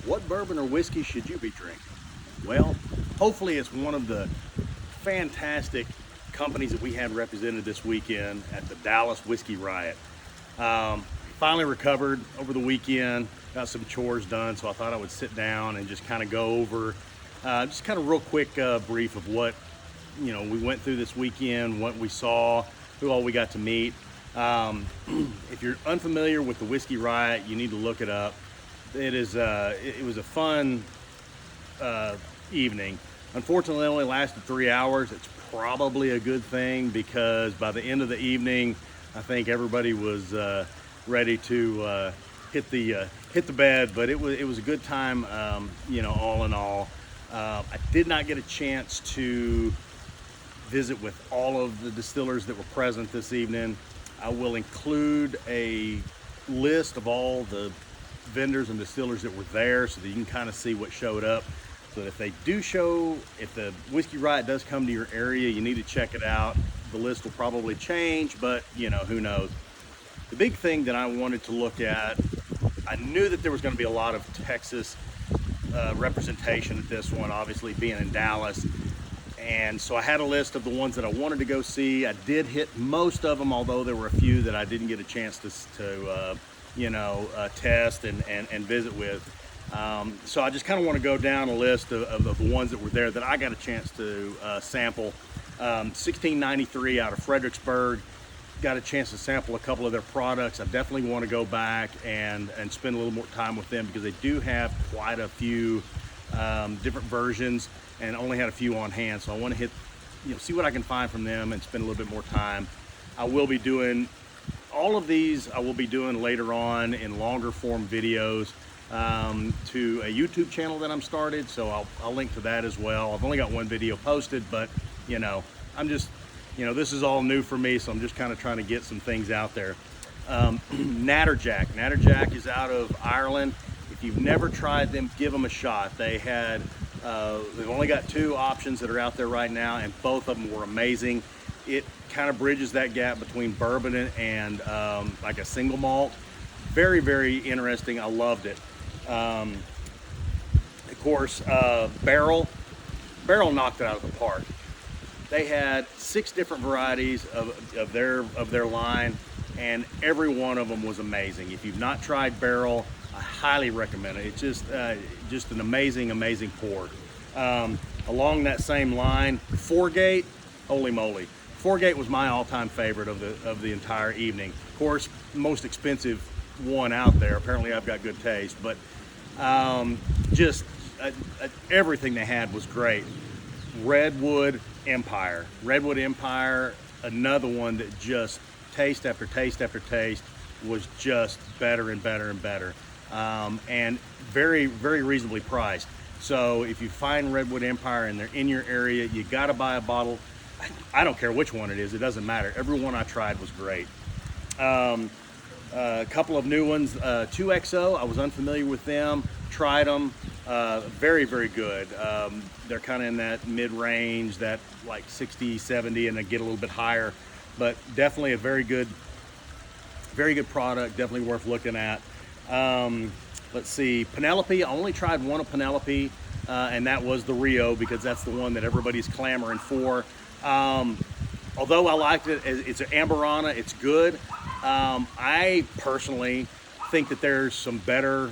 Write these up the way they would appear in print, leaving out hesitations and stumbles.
What bourbon or whiskey should you be drinking? Well, hopefully it's one of the fantastic companies that we had represented this weekend at the Dallas Whiskey Riot. Finally recovered over the weekend, got some chores done, so I thought I would sit down and just kind of go over just kind of real quick brief of what we went through this weekend, what we saw, who all we got to meet. If you're unfamiliar with the Whiskey Riot, you need to look it up. It was a fun evening. Unfortunately, it only lasted 3 hours. It's probably a good thing because by the end of the evening, I think everybody was ready to hit the bed. But it was a good time, all in all. I did not get a chance to visit with all of the distillers that were present this evening. I will include a list of all the vendors and distillers that were there so that you can kind of see what showed up. So that if the Whiskey Riot does come to your area, you need to check it out. The list will probably change, but who knows. The big thing that I wanted to look at, I knew that there was going to be a lot of Texas representation at this one, obviously being in Dallas. And so I had a list of the ones that I wanted to go see. I did hit most of them, although there were a few that I didn't get a chance to test and visit with. So I just kind of want to go down a list of the ones that were there that I got a chance to sample. 1693 out of Fredericksburg, got a chance to sample a couple of their products. I definitely want to go back and spend a little more time with them because they do have quite a few different versions and only had a few on hand. So I want to see what I can find from them and spend a little bit more time. I will be doing all of these. I will be doing later on in longer form videos to a YouTube channel that I'm started. So I'll link to that as well. I've only got one video posted, but I'm just, this is all new for me. So I'm just kind of trying to get some things out there. Natterjack. Natterjack is out of Ireland. If you've never tried them, give them a shot. They've only got 2 options that are out there right now, and both of them were amazing. It kind of bridges that gap between bourbon and like a single malt. Very, very interesting. I loved it. Of course, Barrel knocked it out of the park. They had 6 different varieties of their line, and every one of them was amazing. If you've not tried Barrel, I highly recommend it. It's just an amazing pour. Along that same line, Foregate, holy moly. Foregate was my all-time favorite of the entire evening. Of course, most expensive one out there. Apparently I've got good taste, but everything they had was great. Redwood Empire, another one that just taste after taste after taste was just better and better and better. And very, very reasonably priced. So if you find Redwood Empire and they're in your area, you got to buy a bottle. I don't care which one it is. It doesn't matter. Every one I tried was great. A couple of new ones. 2XO, I was unfamiliar with them. Tried them. Very, very good. They're kind of in that mid-range, that like 60, 70, and they get a little bit higher. But definitely a very good product. Definitely worth looking at. Let's see, Penelope. I only tried one of Penelope, and that was the Rio because that's the one that everybody's clamoring for. Although I liked it, it's an Amberana, it's good. I personally think that there's some better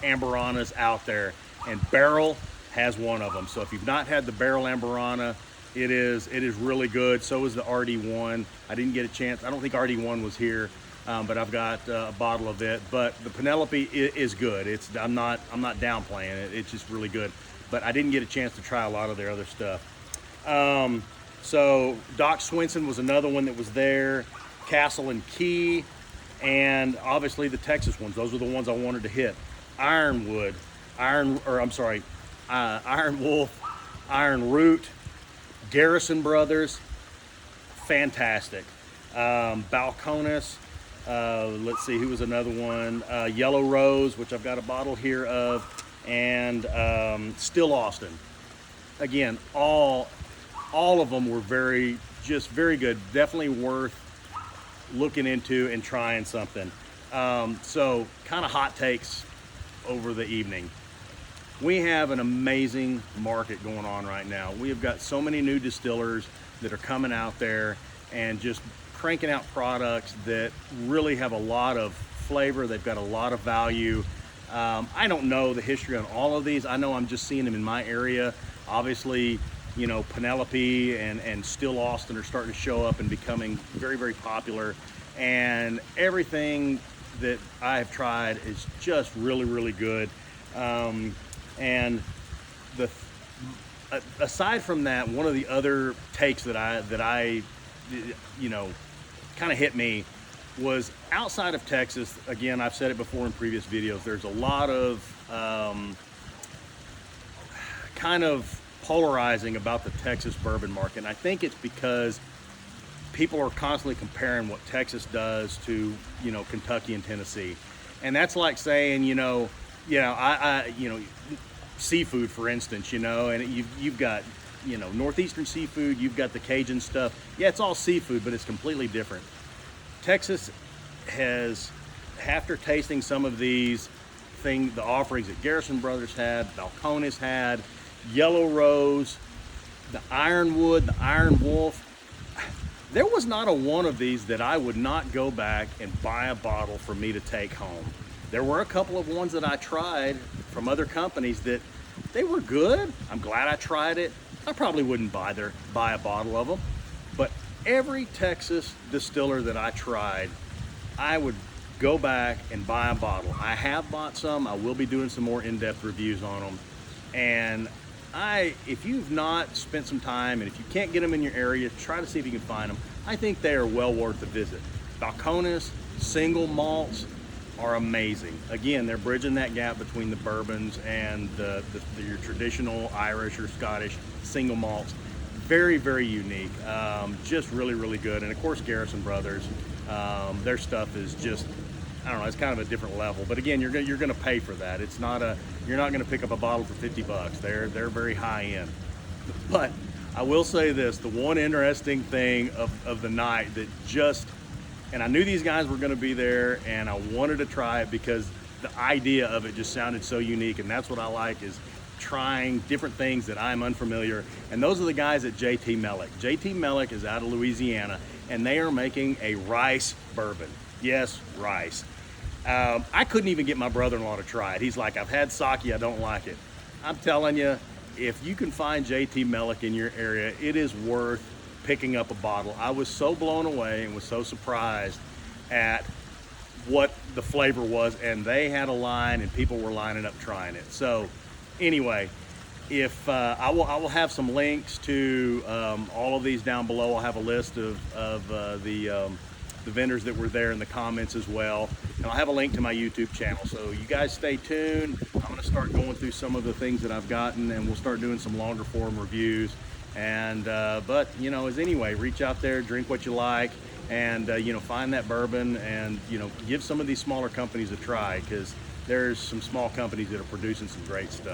Amberanas out there, and Barrel has one of them. So if you've not had the Barrel Amberana, it is really good. So is the RD1. I didn't get a chance. I don't think RD1 was here. But I've got a bottle of it. But the Penelope is good. I'm not downplaying it. It's just really good. But I didn't get a chance to try a lot of their other stuff. So Doc Swinson was another one that was there. Castle and Key, and obviously the Texas ones. Those are the ones I wanted to hit. Iron Wolf, Iron Root, Garrison Brothers, fantastic. Balcones. Let's see, who was another one? Yellow Rose, which I've got a bottle here of, and Still Austin. Again, all of them were very good. Definitely worth looking into and trying something. So kind of hot takes over the evening. We have an amazing market going on right now. We have got so many new distillers that are coming out there and just cranking out products that really have a lot of flavor. They've got a lot of value. I don't know the history on all of these. I know I'm just seeing them in my area. Obviously, you know, Penelope and Still Austin are starting to show up and becoming very, very popular. And everything that I have tried is just really, really good. And aside from that, one of the other takes that I you know, kind of hit me was outside of Texas. Again, I've said it before in previous videos, there's a lot of kind of polarizing about the Texas bourbon market. And I think it's because people are constantly comparing what Texas does to, you know, Kentucky and Tennessee. And that's like saying, you know, seafood, for instance, you know, and you've got, you know, northeastern seafood, you've got the Cajun stuff. Yeah, it's all seafood, but it's completely different. Texas has, after tasting some of these things, the offerings that Garrison Brothers had, Balcones had, Yellow Rose, the Ironwood, the Iron Wolf, there was not a one of these that I would not go back and buy a bottle for me to take home. There were a couple of ones that I tried from other companies that they were good. I'm glad I tried it. I probably wouldn't buy a bottle of them, but every Texas distiller that I tried, I would go back and buy a bottle. I have bought some. I will be doing some more in-depth reviews on them. And if you've not spent some time, and if you can't get them in your area, try to see if you can find them. I think they are well worth a visit. Balcones single malts are amazing. Again, they're bridging that gap between the bourbons and your traditional Irish or Scottish single malts. Very, very unique. Just really, really good. And of course, Garrison Brothers, their stuff is just, I don't know, it's kind of a different level. But again, you're going to pay for that. It's not you're not going to pick up a bottle for 50 bucks. They're very high end. But I will say this, the one interesting thing of the night that just, and I knew these guys were going to be there, and I wanted to try it because the idea of it just sounded so unique. And that's what I like, is trying different things that I'm unfamiliar. And those are the guys at JT Mellick. JT Mellick is out of Louisiana, and they are making a rice bourbon. Yes, rice. I couldn't even get my brother-in-law to try it. He's like, I've had sake, I don't like it. I'm telling you, if you can find JT Mellick in your area, it is worth picking up a bottle. I was so blown away and was so surprised at what the flavor was, and they had a line and people were lining up trying it. So anyway, if I will have some links to all of these down below. I'll have a list of the vendors that were there in the comments as well, and I'll have a link to my YouTube channel. So you guys stay tuned. I'm going to start going through some of the things that I've gotten, and we'll start doing some longer form reviews. And but you know, as anyway, reach out there, drink what you like, and you know, find that bourbon, and you know, give some of these smaller companies a try, because there's some small companies that are producing some great stuff.